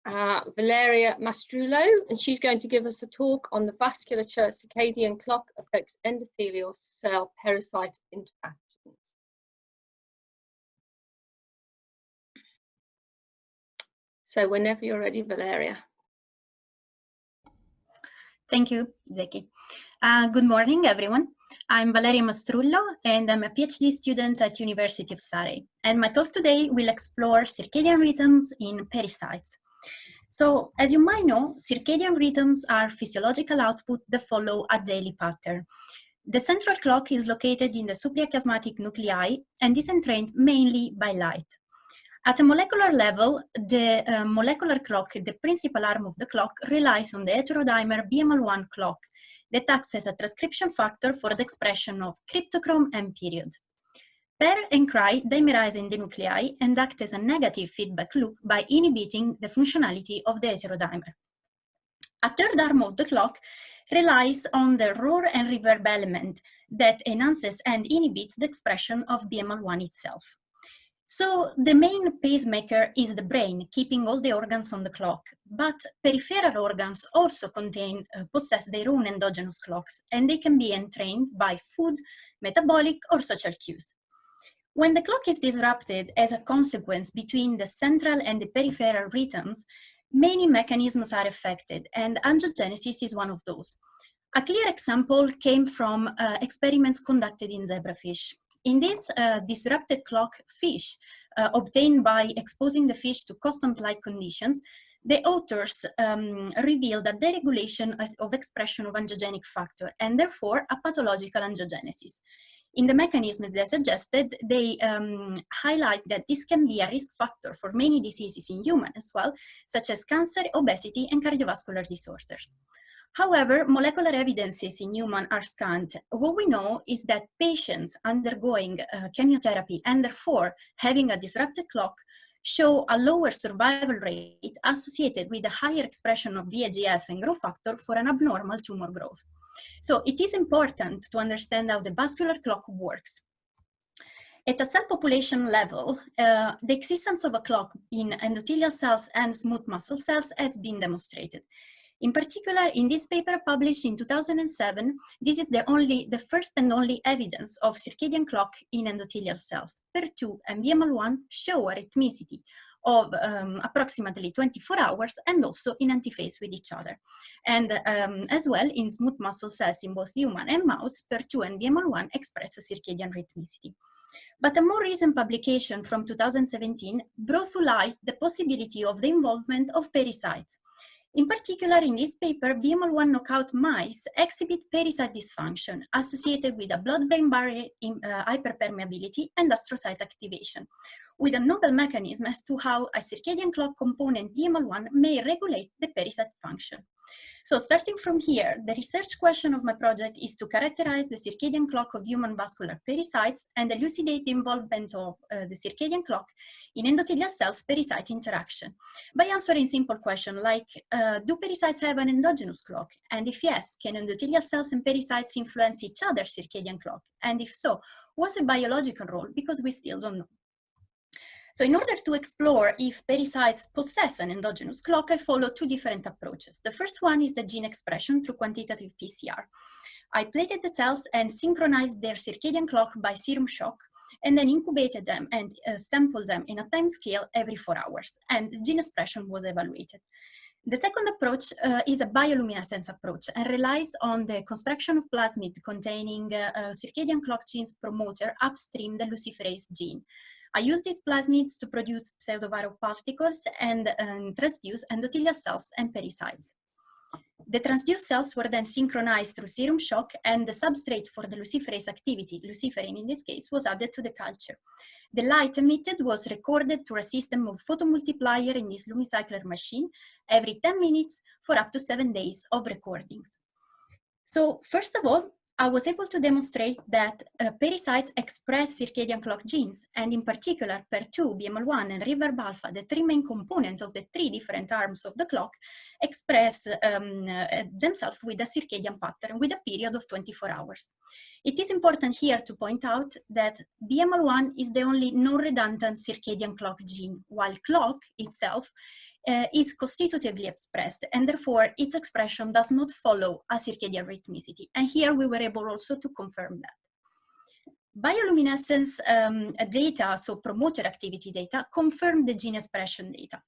Valeria Mastrullo, and she's going to give us a talk on the vasculature circadian clock affects endothelial cell pericyte interactions. So whenever you're ready, Valeria. Thank you, Jackie. Good morning, everyone. I'm Valeria Mastrullo, and I'm a PhD student at University of Surrey. And my talk today will explore circadian rhythms in pericytes. So, as you might know, circadian rhythms are physiological output that follow a daily pattern. The central clock is located in the suprachiasmatic nuclei and is entrained mainly by light. At a molecular level, the molecular clock, the principal arm of the clock, relies on the heterodimer BML1 clock that acts as a transcription factor for the expression of cryptochrome and period. Per and cry dimerize in the nuclei and act as a negative feedback loop by inhibiting the functionality of the heterodimer. A third arm of the clock relies on the roar and reverb element that enhances and inhibits the expression of BML1 itself. So the main pacemaker is the brain, keeping all the organs on the clock, but peripheral organs also possess their own endogenous clocks, and they can be entrained by food, metabolic, or social cues. When the clock is disrupted as a consequence between the central and the peripheral rhythms, many mechanisms are affected, and angiogenesis is one of those. A clear example came from experiments conducted in zebrafish. In this disrupted clock fish, obtained by exposing the fish to constant light conditions, the authors revealed a deregulation of expression of angiogenic factor, and therefore a pathological angiogenesis. In the mechanism they suggested, they highlight that this can be a risk factor for many diseases in humans as well, such as cancer, obesity, and cardiovascular disorders. However, molecular evidences in humans are scant. What we know is that patients undergoing chemotherapy and therefore having a disrupted clock show a lower survival rate associated with a higher expression of VEGF and growth factor for an abnormal tumor growth. So it is important to understand how the vascular clock works. At a cell population level, the existence of a clock in endothelial cells and smooth muscle cells has been demonstrated. In particular, in this paper published in 2007, this is the first and only evidence of circadian clock in endothelial cells. PER2 and BML1 show a rhythmicity of approximately 24 hours and also in antiphase with each other. And as well, in smooth muscle cells in both human and mouse, PER2 and BML1 express a circadian rhythmicity. But a more recent publication from 2017 brought to light the possibility of the involvement of pericytes. In particular, in this paper, BML1 knockout mice exhibit pericyte dysfunction associated with a blood-brain barrier hyperpermeability and astrocyte activation, with a novel mechanism as to how a circadian clock component BML1 may regulate the pericyte function. So starting from here, the research question of my project is to characterize the circadian clock of human vascular pericytes and elucidate the involvement of the circadian clock in endothelial cells pericyte interaction by answering simple questions like, do pericytes have an endogenous clock? And if yes, can endothelial cells and pericytes influence each other's circadian clock? And if so, what's the biological role? Because we still don't know. So in order to explore if pericytes possess an endogenous clock, I follow two different approaches. The first one is the gene expression through quantitative PCR. I plated the cells and synchronized their circadian clock by serum shock, and then incubated them and sampled them in a time scale every 4 hours, and gene expression was evaluated. The second approach is a bioluminescence approach and relies on the construction of plasmid containing circadian clock genes promoter upstream the luciferase gene. I use these plasmids to produce pseudoviral particles and transduce endothelial cells and pericytes. The transduced cells were then synchronized through serum shock, and the substrate for the luciferase activity, luciferin in this case, was added to the culture. The light emitted was recorded through a system of photomultiplier in this Lumicycler machine every 10 minutes for up to 7 days of recordings. So first of all, I was able to demonstrate that pericytes express circadian clock genes, and in particular PER2, BML1, and reverb alpha, the three main components of the three different arms of the clock, express themselves with a circadian pattern with a period of 24 hours. It is important here to point out that BML1 is the only non-redundant circadian clock gene, while clock itself is constitutively expressed, and therefore its expression does not follow a circadian rhythmicity. And here we were able also to confirm that. Bioluminescence data, so promoter activity data, confirmed the gene expression data.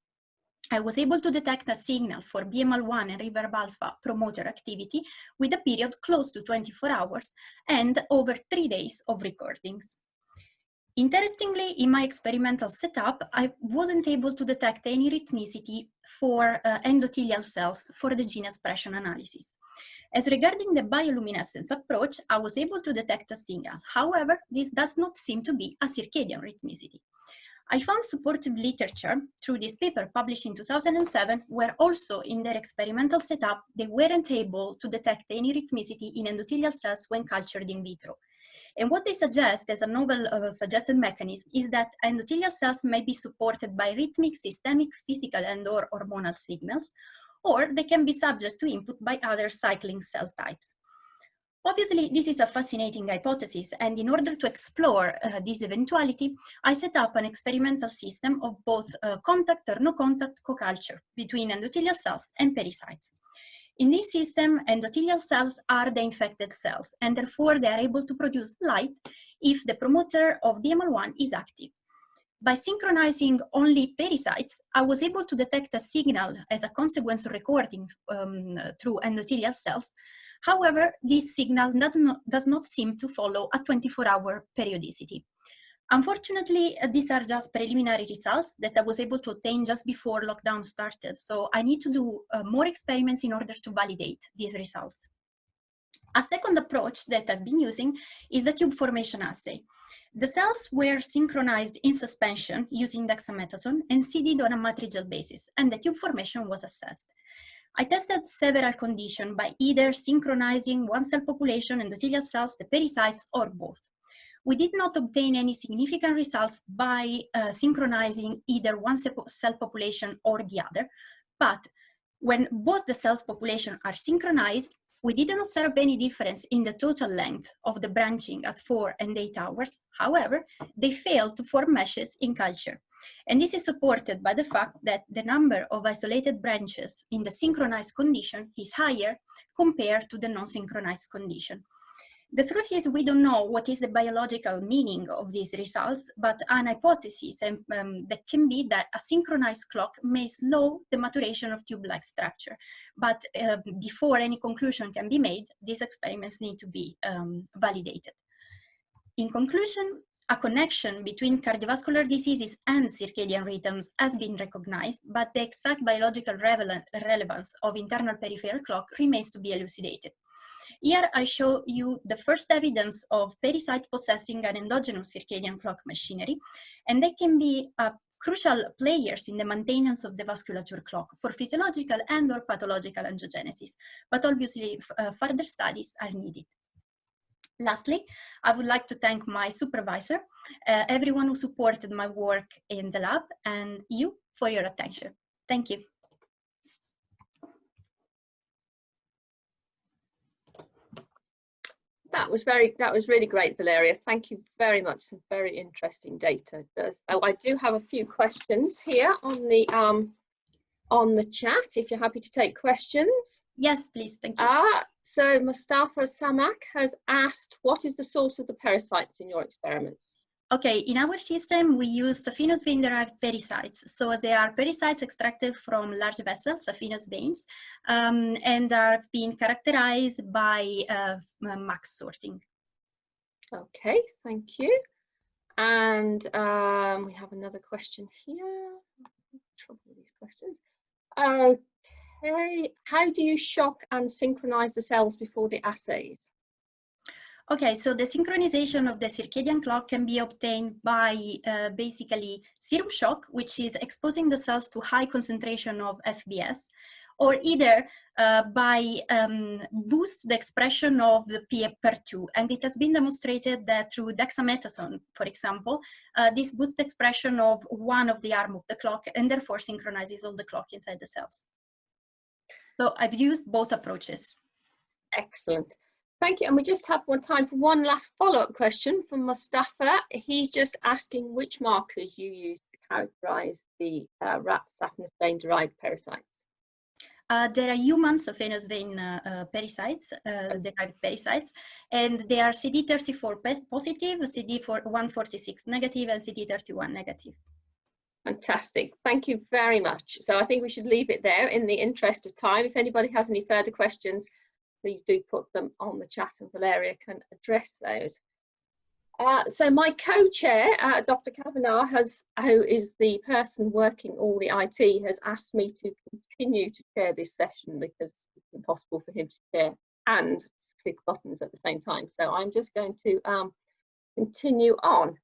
I was able to detect a signal for BML1 and reverb alpha promoter activity with a period close to 24 hours and over 3 days of recordings. Interestingly, in my experimental setup, I wasn't able to detect any rhythmicity for endothelial cells for the gene expression analysis. As regarding the bioluminescence approach, I was able to detect a signal. However, this does not seem to be a circadian rhythmicity. I found supportive literature through this paper published in 2007, where also in their experimental setup, they weren't able to detect any rhythmicity in endothelial cells when cultured in vitro. And what they suggest as a novel suggested mechanism is that endothelial cells may be supported by rhythmic, systemic, physical, and/or hormonal signals, or they can be subject to input by other cycling cell types. Obviously, this is a fascinating hypothesis, and in order to explore this eventuality, I set up an experimental system of both contact or no contact co-culture between endothelial cells and pericytes. In this system, endothelial cells are the infected cells, and therefore they are able to produce light if the promoter of BML1 is active. By synchronizing only pericytes, I was able to detect a signal as a consequence of recording through endothelial cells. However, this signal does not seem to follow a 24-hour periodicity. Unfortunately, these are just preliminary results that I was able to obtain just before lockdown started. So I need to do more experiments in order to validate these results. A second approach that I've been using is the tube formation assay. The cells were synchronized in suspension using dexamethasone and seeded on a matrigel basis, and the tube formation was assessed. I tested several conditions by either synchronizing one cell population, endothelial cells, the pericytes, or both. We did not obtain any significant results by synchronizing either one cell population or the other, but when both the cells population are synchronized, we didn't observe any difference in the total length of the branching at 4 and 8 hours. However, they failed to form meshes in culture. And this is supported by the fact that the number of isolated branches in the synchronized condition is higher compared to the non-synchronized condition. The truth is, we don't know what is the biological meaning of these results, but an hypothesis that can be that a synchronized clock may slow the maturation of tube-like structure. But before any conclusion can be made, these experiments need to be validated. In conclusion, a connection between cardiovascular diseases and circadian rhythms has been recognized, but the exact biological relevance of internal peripheral clock remains to be elucidated. Here I show you the first evidence of pericyte possessing an endogenous circadian clock machinery, and they can be crucial players in the maintenance of the vasculature clock for physiological and/or pathological angiogenesis, but obviously further studies are needed. Lastly, I would like to thank my supervisor, everyone who supported my work in the lab, and you for your attention. Thank you. That was really great, Valeria. Thank you very much. Some very interesting data. I do have a few questions here on the chat, if you're happy to take questions. Yes, please. Thank you. So Mustafa Samak has asked, what is the source of the pericytes in your experiments? Okay, in our system, we use saphenous vein-derived pericytes. So they are pericytes extracted from large vessels, saphenous veins, and are being characterized by max sorting. Okay, thank you. And we have another question here. Trouble with these questions. Okay, how do you shock and synchronize the cells before the assays? Okay, so the synchronization of the circadian clock can be obtained by basically serum shock, which is exposing the cells to high concentration of FBS, or either by boost the expression of the PER2. And it has been demonstrated that through dexamethasone, for example, this boosts the expression of one of the arm of the clock and therefore synchronizes all the clock inside the cells. So I've used both approaches. Excellent. Thank you. And we just have time for one last follow-up question from Mustafa. He's just asking which markers you use to characterize the rat saphenous vein-derived pericytes? There are humans of venous vein pericytes, derived pericytes, and they are CD34 positive, CD146 negative, and CD31 negative. Fantastic, thank you very much. So I think we should leave it there in the interest of time. If anybody has any further questions, please do put them on the chat and Valeria can address those. So my co-chair, Dr. Kavanagh, who is the person working all the IT, has asked me to continue to chair this session because it's impossible for him to chair and click buttons at the same time. So I'm just going to continue on.